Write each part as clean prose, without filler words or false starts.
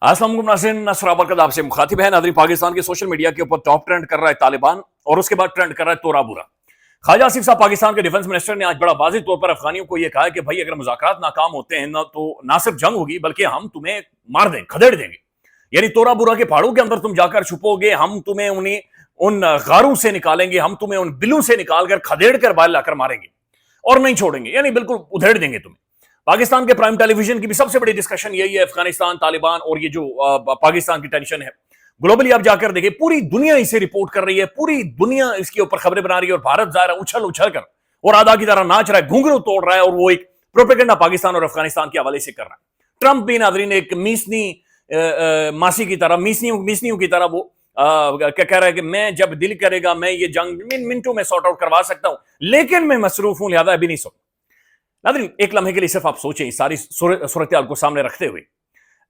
अस्सलाम वालेकुम नाज़रीन, नसर बरकत आपसे मुखातिब है। नाज़रीन, पाकिस्तान के सोशल मीडिया के ऊपर टॉप ट्रेंड कर रहा है तालिबान और उसके बाद ट्रेंड कर रहा है तोरा बुरा। ख्वाजा आसिफ साहब पाकिस्तान के डिफेंस मिनिस्टर ने आज बड़ा वाज़ेह तौर पर अफगानियों को यह कहा है कि भाई अगर मुज़ाकरात नाकाम होते हैं ना तो ना सिर्फ जंग होगी बल्कि हम तुम्हें मार देंगे, खदेड़ देंगे। यानी तोरा बुरा के पहाड़ों के अंदर तुम जाकर छुपोगे, हम तुम्हें उन्हें उन गारों से निकालेंगे, हम तुम्हें उन बिलों से निकाल कर खदेड़ कर बाहर लाकर मारेंगे और नहीं छोड़ेंगे, यानी बिल्कुल उधेड़ देंगे तुम्हें। पाकिस्तान के प्राइम टेलीविजन की भी सबसे बड़ी डिस्कशन यही है, अफगानिस्तान, तालिबान और ये जो पाकिस्तान की टेंशन है। ग्लोबली आप जाकर देखिए, पूरी दुनिया इसे रिपोर्ट कर रही है, पूरी दुनिया इसके ऊपर खबरें बना रही है और भारत जा रहा है उछल उछल कर और आधा की तरह नाच रहा है, घुंघरू तोड़ रहा है और वो एक प्रोपेगेंडा पाकिस्तान और अफगानिस्तान के हवाले से कर रहा है। ट्रंप भी नाजरीन एक मीसनी मासी की तरह, मीसनियों की तरह वो क्या कह रहा है कि मैं जब दिल करेगा मैं ये जंग मिनटों में सॉर्ट आउट करवा सकता हूं, लेकिन मैं मसरूफ हूं, लिहाजा अभी नहीं सो। नाज़रीन, एक लम्हे के लिए सिर्फ आप सोचें, इस सारी सूरत को सामने रखते हुए,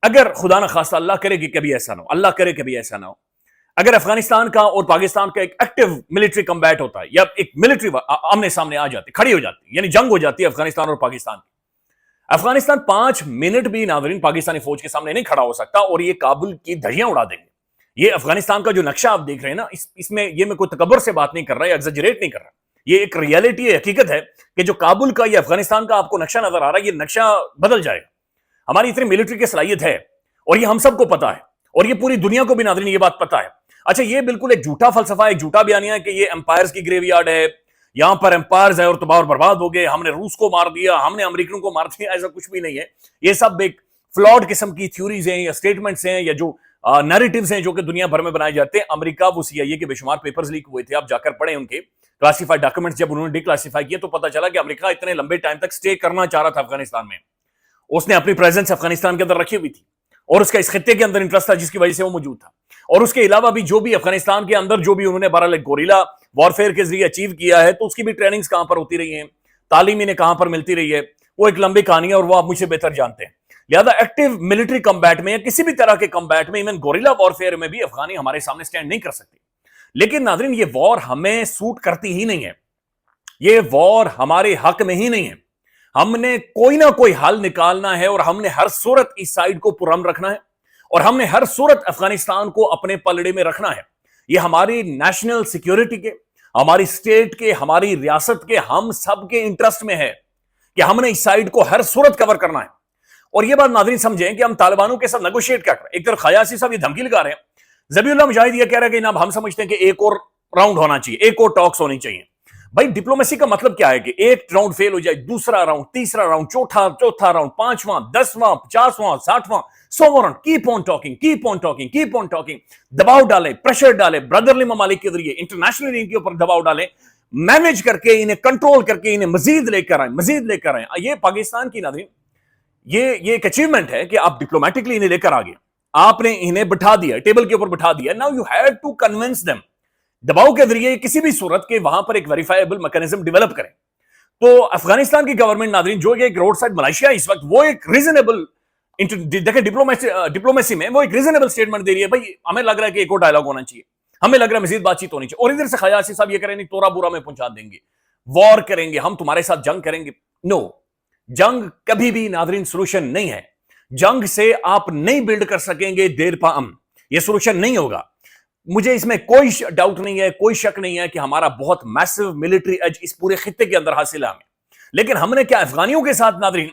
अगर खुदा न खास्ता अल्लाह करे कि कभी ऐसा ना हो, अल्लाह करे कभी ऐसा ना हो, अगर अफगानिस्तान का और पाकिस्तान का एक एक्टिव मिलिट्री कम्बैट होता है या एक मिलिट्री आमने सामने आ जाती, खड़ी हो जाती, यानी जंग हो जाती है अफगानिस्तान और पाकिस्तान की, अफगानिस्तान 5 मिनट भी नाज़रीन पाकिस्तानी फौज के सामने नहीं खड़ा हो सकता और ये काबुल की धज्जियां उड़ा देंगे। ये अफगानिस्तान का जो नक्शा आप देख रहे हैं ना, इसमें ये मैं कोई तकबर से बात नहीं कर रहा, एग्जैजरेट नहीं कर रहा, ये एक रियलिटी है, हकीकत है कि जो काबुल का या अफगानिस्तान का आपको नक्शा नजर आ रहा है, ये नक्शा बदल जाएगा। हमारी इतनी मिलिट्री की सलाहियत है और ये हम सबको पता है और ये पूरी दुनिया को भी नाज़रीन ये बात पता है। अच्छा, ये बिल्कुल एक झूठा फलसफा, एक झूठा बयानिया है कि ये एम्पायर्स की ग्रेवयार्ड है, यहां पर एम्पायर्स है और तबाह और बर्बाद हो गए, हमने रूस को मार दिया, हमने अमेरिकनों को मार दिया, ऐसा कुछ भी नहीं है। ये सब एक फ्लॉड किस्म की थ्योरीज हैं या स्टेटमेंट्स हैं या जो नैरेटिव्स हैं जो कि दुनिया भर में बनाए जाते हैं। अमेरिका, वो CIA के बेशुमार पेपर्स लीक हुए थे, आप जाकर पढ़े उनके क्लासिफाइड डॉक्यूमेंट्स, जब उन्होंने डिक्लासिफाई किया तो पता चला कि अमेरिका इतने लंबे टाइम तक स्टे करना चाह रहा था अफगानिस्तान में, उसने अपनी प्रेजेंस अफगानिस्तान के अंदर रखी हुई थी और उसका इस खित्ते के अंदर इंटरेस्ट था जिसकी वजह से वो मौजूद था। और उसके अलावा भी जो भी अफगानिस्तान के अंदर जो भी उन्होंने 12 गोरिल्ला वॉरफेयर के जरिए अचीव किया है, तो उसकी भी ट्रेनिंग्स कहां पर होती रही है, तालीम इन्हें कहां पर मिलती रही है, वो एक लंबी कहानी है और वो आप मुझसे बेहतर जानते हैं। लिहाजा एक्टिव मिलिट्री कम्बैट में या किसी भी तरह के कम्बैट में, इवन गोरिल्ला वॉरफेयर में भी अफगानी हमारे सामने स्टैंड नहीं कर सकते। लेकिन नाज़रीन, ये वॉर हमें सूट करती ही नहीं है, ये वॉर हमारे हक में ही नहीं है। हमने कोई ना कोई हल निकालना है और हमने हर सूरत इस साइड को पुरअमन रखना है और हमने हर सूरत अफगानिस्तान को अपने पलड़े में रखना है। ये हमारी नेशनल सिक्योरिटी के, हमारी स्टेट के, हमारी रियासत के, हम सब के इंटरेस्ट में है कि हमने इस साइड को हर सूरत कवर करना है। और ये बात नाज़रीन समझें कि हम तालिबानों के साथ नेगोशिएट क्या कर रहे हैं। एक तरफ ख्वाजा आसिफ साहब ये धमकी लगा रहे हैं, ज़बीउल्लाह मुजाहिद ये कह रहे हैं कि हम समझते हैं कि एक और राउंड होना चाहिए, एक और टॉक्स होनी चाहिए। भाई, डिप्लोमेसी का मतलब क्या है कि एक राउंड फेल हो जाए, दूसरा राउंड, तीसरा राउंड, चौथा राउंड, 5वां, 10वां, 50वां, 60वां, 100वां round, keep on talking, keep on talking, keep on talking. दबाव डालें, प्रेशर डालें, ब्रदरली ममालिक के जरिए इंटरनेशनली इनके ऊपर दबाव डालें, मैनेज करके इन्हें कंट्रोल करके इन्हें मजीद लेकर आए, मजीद लेकर आए। ये पाकिस्तान की नाज़रीन ये एक अचीवमेंट है कि आप डिप्लोमेटिकली इन्हें लेकर आ गए, आपने इन्हें बिठा दिया, टेबल के ऊपर बिठा दिया। Now you have to convince them, दबाव के जरिए किसी भी सूरत के वहां पर एक वेरीफाइबल मैकेनिज्म डेवलप करें। तो अफगानिस्तान की गवर्नमेंट नाज़रीन जो एक रोड साइड मलेशिया इस वक्त, वो एक रीजनेबल, देखें डिप्लोमेसी में वो एक रीजनेबल स्टेटमेंट दे रही है, भाई हमें लग रहा है कि एक और डायलॉग होना चाहिए, हमें लग रहा है मजीद बातचीत होनी चाहिए। और इधर से ख्वाजा आसिफ साहब ये करें नहीं, तोरा बुरा में पहुंचा देंगे, वॉर करेंगे, हम तुम्हारे साथ जंग करेंगे। नो, जंग कभी भी नाज़रीन सोल्यूशन नहीं है। जंग से आप नहीं बिल्ड कर सकेंगे देर पाम, ये सोल्यूशन नहीं होगा। मुझे इसमें कोई डाउट नहीं है, कोई शक नहीं है कि हमारा बहुत मैसिव मिलिट्री एज इस पूरे खित्ते के अंदर हासिल है हमें। लेकिन हमने क्या अफगानियों के साथ नाज़रीन,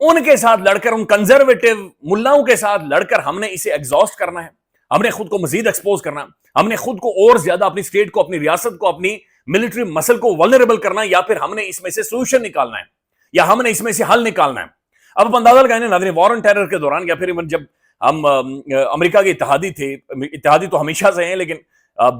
उनके साथ लड़कर, उन कंजर्वेटिव मुल्लाओं के साथ लड़कर हमने इसे एग्जॉस्ट करना है, हमने खुद को मजीद एक्सपोज करना है, हमने खुद को और ज्यादा अपनी स्टेट को, अपनी रियासत को, अपनी मिलिट्री मसल को वल्नरेबल करना है, या फिर हमने इसमें से सोल्यूशन निकालना है, या हमने इसमें से हल निकालना है। अब अंदाजा लगाए नाज़रीन, वॉर ऑन टेरर के दौरान या फिर जब हम अमेरिका के इत्तेहादी थे, इत्तेहादी तो हमेशा से हैं, लेकिन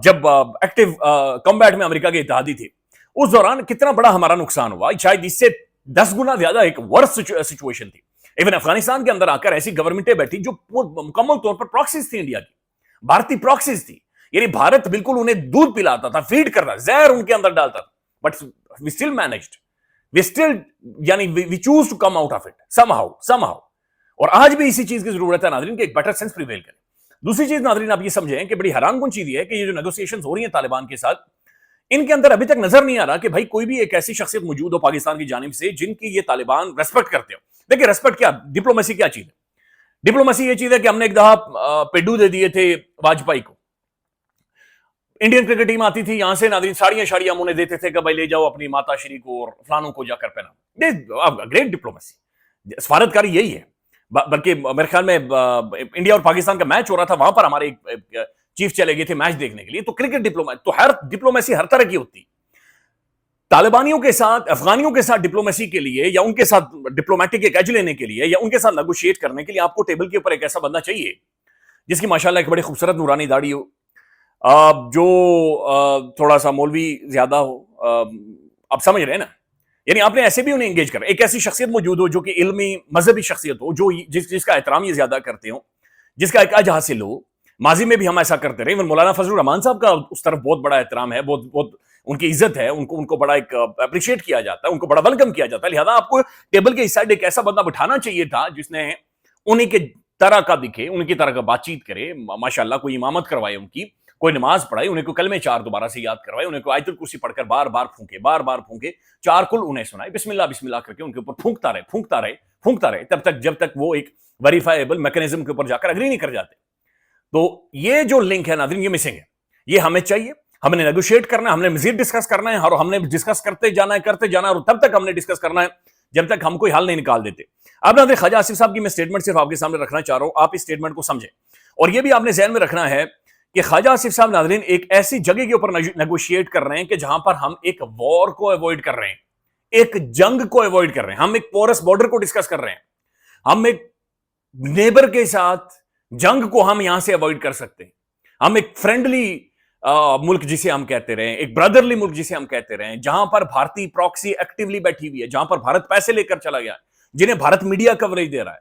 जब एक्टिव कॉम्बैट में अमेरिका के इत्तेहादी थे, उस दौरान कितना बड़ा हमारा नुकसान हुआ, शायद इससे 10 गुना ज्यादा एक वर्स्ट सिचुएशन थी। इवन अफगानिस्तान के अंदर आकर ऐसी गवर्नमेंटें बैठी जो मुकम्मल तौर पर प्रॉक्सीज थी, इंडिया की भारतीय प्रॉक्सीज थी, यानी भारत बिल्कुल उन्हें दूध पिलाता था, फीड करता, जहर उनके अंदर डालता था, but we still managed, we still, यानी we choose to come out of it somehow. और आज भी इसी चीज की जरूरत है नाज़रीन कि एक बेटर सेंस प्रिवेल करे। दूसरी चीज नाज़रीन आप ये समझें कि बड़ी हैरानकुन चीज ये है कि ये जो नेगोशिएशंस हो रही हैं तालिबान के साथ, इनके अंदर अभी तक नजर नहीं आ रहा कि भाई कोई भी एक ऐसी शख्सियत मौजूद हो पाकिस्तान की जानिब से जिनकी ये तालिबान रेस्पेक्ट करते हो। देखिए रेस्पेक्ट क्या, डिप्लोमेसी क्या चीज है, डिप्लोमेसी ये चीज है कि हमने एक दफा पेड्डू दे दिए थे वाजपेयी को, इंडियन क्रिकेट टीम आती थी यहां से नादरीन, साड़ियां शाड़ियां हम उन्हें देते थे कि भाई ले जाओ अपनी माता श्री को और फलानों को जाकर पहना। ग्रेट डिप्लोमेसी, सफारतकारी यही है। बल्कि मेरे ख्याल में इंडिया और पाकिस्तान का मैच हो रहा था, वहां पर हमारे चीफ चले गए थे मैच देखने के लिए। तो क्रिकेट डिप्लोमेसी, तो हर डिप्लोमेसी हर तरह की होती। तालिबानियों के साथ, अफगानियों के साथ डिप्लोमेसी के लिए, या उनके साथ डिप्लोमेटिक एक एज लेने के लिए, या उनके साथ नेगोशिएट करने के लिए आपको टेबल के ऊपर एक ऐसा बंदा चाहिए जिसकी माशाल्लाह एक बड़ी खूबसूरत नूरानी दाढ़ी हो, जो थोड़ा सा मौलवी ज्यादा हो, आप समझ रहे हैं ना। यानी आपने ऐसे भी उन्हें एंगेज कर, एक ऐसी शख्सियत मौजूद हो जो कि इल्मी मजहबी शख्सियत हो, जो जिसका एहतराम ये ज्यादा करते हो, जिसका एक अज हासिल हो। माजी में भी हम ऐसा करते रहे। मौलाना फजलुर रहमान साहब का उस तरफ बहुत बड़ा एहतराम है, बहुत बहुत उनकी इज्जत है, उनको बड़ा एक अप्रिशिएट किया जाता है, उनको बड़ा वेलकम किया जाता है। लिहाजा आपको टेबल के इस साइड एक ऐसा बंदा बिठाना चाहिए था जिसने उन्हीं के तरह का दिखे, उनकी तरह का बातचीत करे, माशाल्लाह कोई इमामत करवाए उनकी, कोई नमाज पढ़ाई, उन्हें को कलमे 4 दोबारा से याद करवाए, उन्हें को आयतुल कुर्सी पढ़कर बार बार फूंके, 4 कुल उन्हें सुनाए, बिस्मिल्लाह बिस्मिल्लाह करके उनके ऊपर फूंकता रहे तब तक जब तक वो एक वेरीफाइबल मैकेनिज्म के ऊपर जाकर अग्री नहीं कर जाते। तो ये जो लिंक है नाज़रीन, ये मिसिंग है, ये हमें चाहिए। हमने नेगोशिएट करना है, हमने मजीद डिस्कस करना है, और हमने डिस्कस करते जाना है, और तब तक हमने डिस्कस करना है जब तक हम कोई हल नहीं निकाल देते। अब नाज़रीन, ख्वाजा आसिफ साहब की मैं स्टेटमेंट सिर्फ आपके सामने रखना चाह रहा हूं, आप इस स्टेटमेंट को समझें। और ये भी आपने ज़हन में रखना है कि ख्वाजा आसिफ साहब नाज़रीन एक ऐसी जगह के ऊपर नेगोशिएट कर रहे हैं कि जहां पर हम एक वॉर को अवॉइड कर रहे हैं, एक जंग को अवॉइड कर रहे हैं, हम एक पोरस बॉर्डर को डिस्कस कर रहे हैं, हम एक नेबर के साथ जंग को हम यहां से अवॉइड कर सकते हैं, हम एक फ्रेंडली मुल्क जिसे हम कहते रहे, एक ब्रदरली मुल्क जिसे हम कहते रहे, जहां पर भारतीय प्रॉक्सी एक्टिवली बैठी हुई है, जहां पर भारत पैसे लेकर चला गया, जिन्हें भारत मीडिया कवरेज दे रहा है,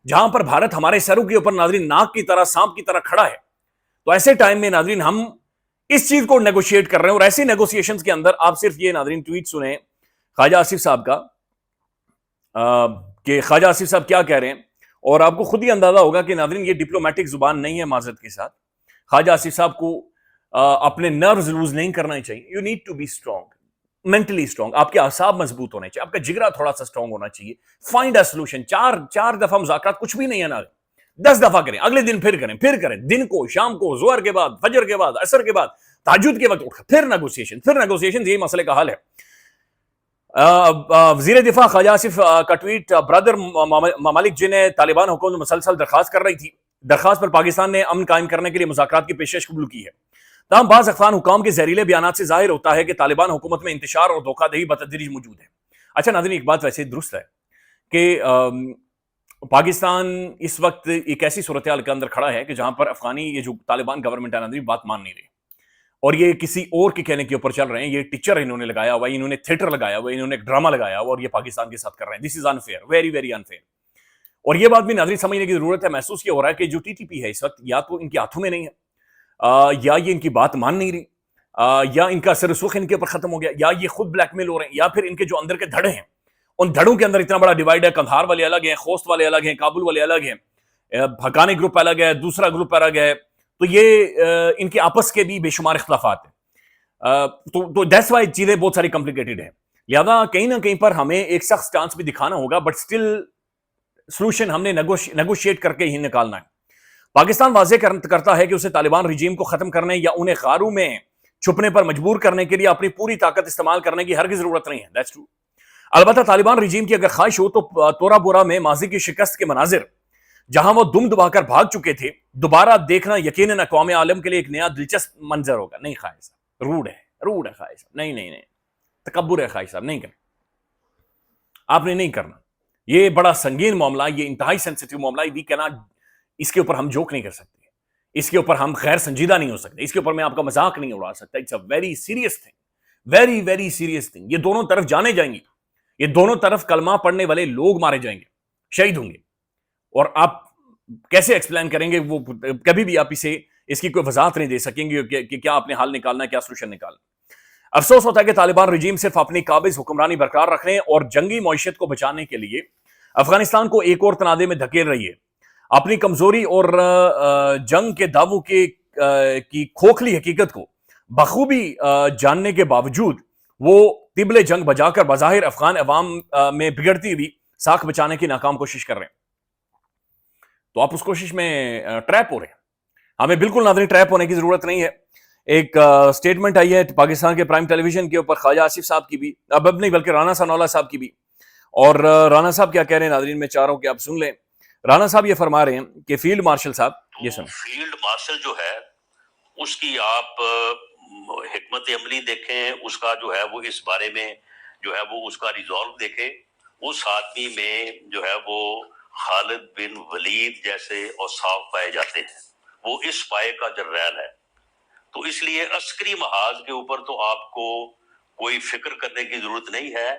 जहां पर भारत हमारे सरों के ऊपर नाज़रीन नाक की तरह, सांप की तरह खड़ा है। तो ऐसे टाइम में नाज़रीन हम इस चीज को नेगोशिएट कर रहे हैं, और ऐसे नेगोशिएशंस के अंदर आप सिर्फ ये नाज़रीन ट्वीट सुने ख्वाजा आसिफ साहब का, कि ख्वाजा आसिफ साहब क्या कह रहे हैं, और आपको खुद ही अंदाजा होगा कि नाज़रीन ये डिप्लोमेटिक जुबान नहीं है। माजरत के साथ ख्वाजा आसिफ साहब को अपने नर्व्स लूज नहीं करना चाहिए। You need to be strong, mentally strong, आपके असाब मजबूत होने चाहिए, आपका जिगरा थोड़ा सा स्ट्रॉन्ग होना चाहिए। Find a solution. चार दफा मुज़ाकरात कुछ भी नहीं है ना, 10 दफा करें, अगले दिन फिर करें, दिन को, शाम को, ज़ोहर के बाद, फजर के बाद, असर के बाद, तहज्जुद के वक्त उठकर फिर नेगोशिएशन, यही मसले का हल है। वज़ीर दिफा ख्वाजा आसिफ का ट्वीट, ब्रदर ममालिक जिन्हें तालिबान हुकूमत मुसलसल दरखास्त कर रही थी, दरखास्त पर पाकिस्तान ने अमन कायम करने के लिए मुज़ाकरात की पेशकश कबूल की है। तमाम बाज़ अफ़गान हुकाम के जहरीले बयानात से जाहिर होता है कि तालिबान हुकूमत में इंतशार और धोखाधड़ी बतदरीज मौजूद है। अच्छा नाज़रीन, एक बात वैसे दुरुस्त है कि पाकिस्तान इस वक्त एक ऐसी सूरत हाल के अंदर खड़ा है कि जहां पर अफगानी ये जो तालिबान गवर्नमेंट है नाज़रीन बात मान नहीं रही, और ये किसी और के कहने के ऊपर चल रहे हैं। ये टीचर इन्होंने लगाया हुआ, इन्होंने थिएटर लगाया हुआ, इन्होंने ड्रामा लगाया हुआ, और ये पाकिस्तान के साथ कर रहे हैं। This is unfair, very very unfair. और ये बात भी नाज़रीन समझने की जरूरत है। महसूस ये हो रहा है कि जो टीटीपी है इस वक्त या तो इनके हाथों में नहीं है, या ये इनकी बात मान नहीं रही, या इनका सरसुख इनके ऊपर खत्म हो गया, या ये खुद ब्लैकमेल हो रहे हैं, या फिर इनके जो अंदर के धड़े हैं उन धड़ों के अंदर इतना बड़ा डिवाइड है। कंधार वाले अलग हैं, खोस्त वाले अलग हैं, काबुल वाले अलग हैं, हक्कानी ग्रुप अलग है, दूसरा ग्रुप अलग है। तो ये इनके आपस के भी बेशुमार इख्तलाफात हैं। तो दैट्स वाई चीजें बहुत सारी कॉम्प्लिकेटेड है। लिहाजा कहीं ना कहीं पर हमें एक सख्त स्टांस भी दिखाना होगा, बट स्टिल सोल्यूशन हमने नेगोशिएट करके ही निकालना है। पाकिस्तान वाज़ेह करता है कि उसे तालिबान रिजीम को खत्म करने या उन्हें गारू में छुपने पर मजबूर करने के लिए अपनी पूरी ताकत इस्तेमाल करने की हरगिज़ जरूरत नहीं है। That's true. अलबत्ता तालिबान रिजीम की अगर ख्वाहिश हो तो तोरा बोरा में माजी की शिकस्त के मनाजिर जहां वो दुम दबाकर भाग चुके थे, दोबारा देखना यकीनन अक़वाम आलम के लिए एक नया दिलचस्प मंजर होगा। नहीं ख्वाहिश साहब, रूड है ख्वाहिश साहब, नहीं, तकब्बुर है ख्वाहिश साहब, नहीं करना, आपने नहीं करना। ये बड़ा संगीन मामला, ये इंतहाई सेंसिटिव मामला, वी कैन नॉट, इसके ऊपर हम जोक नहीं कर सकते, इसके ऊपर हम गैर संजीदा नहीं हो सकते, इसके ऊपर मैं आपका मजाक नहीं उड़ा सकता। It's a very serious thing, very very serious thing. ये दोनों तरफ जाने जाएंगे, ये दोनों तरफ कलमा पढ़ने वाले लोग मारे जाएंगे, शहीद होंगे, और आप कैसे एक्सप्लेन करेंगे? वो कभी भी आप इसकी कोई वजाहत नहीं दे सकेंगे कि क्या आपने हल निकालना है, क्या सोल्यूशन निकालना। अफसोस होता है कि तालिबान रिजीम सिर्फ अपनी काबिज हुक्मरानी बरकरार रखने और जंगी मईशत को बचाने के लिए अफगानिस्तान को एक और तनादे में धकेल रही है। अपनी कमजोरी और जंग के दावों की खोखली हकीकत को बखूबी जानने के बावजूद वो तिबले जंग बजाकर बज़ाहिर अफगान अवाम में बिगड़ती हुई साख बचाने की नाकाम कोशिश कर रहे हैं। तो आप उस कोशिश में ट्रैप हो रहे हैं। हमें बिल्कुल नाज़रीन ट्रैप होने की जरूरत नहीं है। एक स्टेटमेंट आई है पाकिस्तान के प्राइम टेलीविजन के ऊपर ख्वाजा आसिफ साहब की भी, अब नहीं बल्कि राना सनाउल्लाह साहब की भी। और राना साहब क्या कह रहे हैं नाज़रीन, मैं चाह रहा हूं कि आप सुन लें। राना साहब ये फरमा रहे हैं कि फील्ड मार्शल साहब, ये सुन। फील्ड मार्शल जो है उसकी आप हिकमत अमली देखें, उसका जो है वो इस बारे में जो है वो उसका रिजॉल्व देखें। उस आदमी में जो है वो खालिद बिन वलीद जैसे औसाफ पाए जाते हैं, वो इस पाए का जर्नैल है। तो इसलिए अस्करी महाज के ऊपर तो आपको कोई फिक्र करने की जरूरत नहीं है।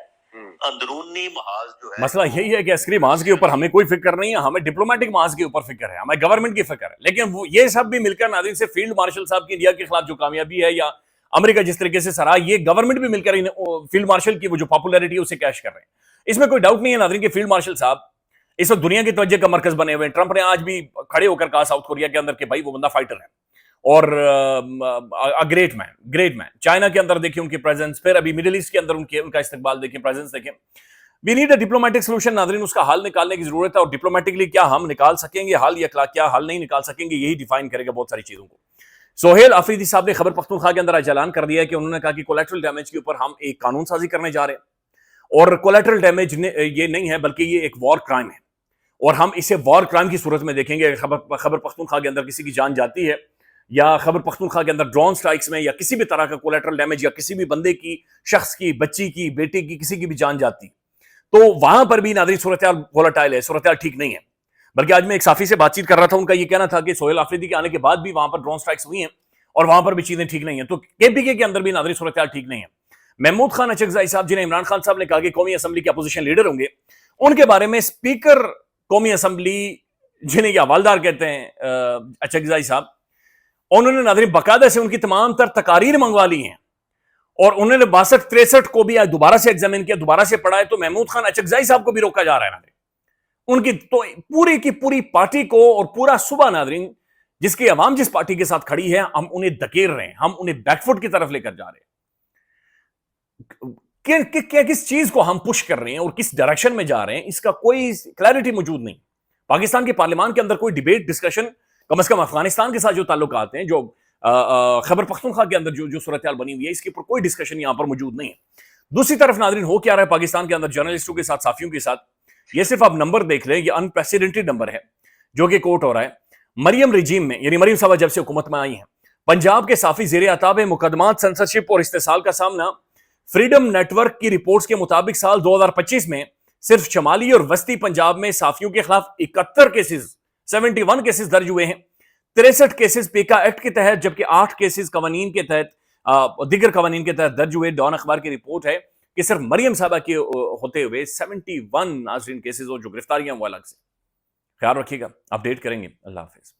अंदरूनी महाज जो है, मसला यही है कि अस्करी महाज के ऊपर हमें कोई फिक्र नहीं है, हमें डिप्लोमेटिक महाज के ऊपर फिक्र है, हमें गवर्नमेंट की फिक्र है। लेकिन वो ये सब भी मिलकर नाज़रीन से फील्ड मार्शल साहब की इंडिया के खिलाफ जो कामयाबी है, या अमेरिका जिस तरीके से सराहा, ये गवर्नमेंट भी मिलकर फील्ड मार्शल की वो जो पॉपुलैरिटी है उसे कैश कर रहे हैं। इसमें कोई डाउट नहीं है नाज़रीन कि फील्ड मार्शल साहब इस वक्त दुनिया की तवज्जो का मरकज बने हुए हैं। ट्रंप ने आज भी खड़े होकर कहा साउथ कोरिया के अंदर कि भाई वो बंदा फाइटर है और ग्रेट मैन। चाइना के अंदर देखिए उनकी प्रेजेंस, फिर अभी मिडिल ईस्ट के अंदर उनका इस्तेमाल देखें, प्रेजेंस देखें। We need a diplomatic solution नाज़रीन, उसका हल निकालने की जरूरत है। और डिप्लोमेटिकली क्या हम निकाल सकेंगे हल, या क्या हल नहीं निकाल सकेंगे, यही डिफाइन करेगा बहुत सारी चीजों को। सोहेल अफरीदी साहब ने खबर पख्तूनख्वा के अंदर आज ऐलान कर दिया है कि उन्होंने कहा कि कोलैटरल डैमेज के ऊपर हम एक कानून साजी करने जा रहे हैं। और कोलैटरल डैमेज ये नहीं है बल्कि ये एक वॉर क्राइम है, और हम इसे वॉर क्राइम की सूरत में देखेंगे। खबर पख्तूनख्वा के अंदर किसी की जान जाती है, या खबर पख्तूनख्वा के अंदर ड्रोन स्ट्राइक्स में, या किसी भी तरह का कोलैटरल डैमेज, या किसी भी बंदे की, शख्स की, बच्ची की, बेटे की, किसी की भी जान जाती, तो वहां पर भी नाज़रीन सूरत-ए-हाल वोलेटाइल है, सूरत-ए-हाल ठीक नहीं है। बल्कि आज मैं एक साफी से बातचीत कर रहा था, उनका ये कहना था कि सोहेल अफरीदी के आने के बाद भी वहां पर ड्रोन स्ट्राइक्स हुई हैं और वहां पर भी चीजें ठीक नहीं है। तो केपीके के अंदर भी नाज़रीन सूरत-ए-हाल ठीक नहीं है। महमूद खान अचकज़ाई साहब, जिन्हें इमरान खान साहब ने कहा कि कौमी असम्बली के अपोजिशन लीडर होंगे, उनके बारे में स्पीकर कौमी असम्बली, जिन्हें ये हवालदार कहते हैं अचकज़ाई साहब, उन्होंने नाज़रीन बाकायदा से उनकी तमाम तर तकारीर मंगवा ली हैं और उन्होंने 62-63 को भी आज दोबारा से एग्जामिन किया, दोबारा से पढ़ा है। तो महमूद खान अचकज़ाई साहब को भी रोका जा रहा है नाज़रीन। उनकी तो पूरी की पूरी पार्टी को और पूरा सूबा नाज़रीन, जिसकी अवाम जिस पार्टी के साथ खड़ी है, हम उन्हें धकेल रहे हैं, हम उन्हें बैकफुट की तरफ लेकर जा रहे हैं। किस चीज को हम पुश कर रहे हैं और किस डायरेक्शन में जा रहे हैं, इसका कोई क्लैरिटी मौजूद नहीं। पाकिस्तान के पार्लियामान के अंदर कोई डिबेट, डिस्कशन, कम से कम अफगानिस्तान के साथ जो ताल्लुकात हैं, जो खबर पख्तूनख्वा के अंदर जो सूरत-ए-हाल बनी हुई है, इसके ऊपर कोई डिस्कशन यहां पर मौजूद नहीं है। दूसरी तरफ नाज़रीन हो क्या रहा है पाकिस्तान के अंदर जर्नलिस्टों के साथ, साफियों के साथ, ये सिर्फ आप नंबर देख लें, ये अनप्रेसिडेंटेड नंबर है जो कि कोट हो रहा है। मरियम रिजीम में, यानी मरियम साहब जब से हुकूमत में आई हैं, पंजाब के साफी ज़ेरे अताब मुकदमात, सेंसरशिप और इस्तेसाल का सामना। फ्रीडम नेटवर्क की रिपोर्ट्स के मुताबिक साल 2025 में सिर्फ शमाली और वस्ती पंजाब में साफियों के खिलाफ 71 केसेस, 71 केसेस दर्ज हुए हैं। 63 केसेस पेका एक्ट के तहत, जबकि 8 केसेस कवानीन के तहत, दिगर कवानीन के तहत दर्ज हुए। डॉन अखबार की रिपोर्ट है कि सिर्फ मरियम साहबा के होते हुए 71 नाज़रीन केसेस और जो गिरफ्तारियां वो अलग से। ख्याल रखिएगा, अपडेट करेंगे। अल्लाह हाफिज।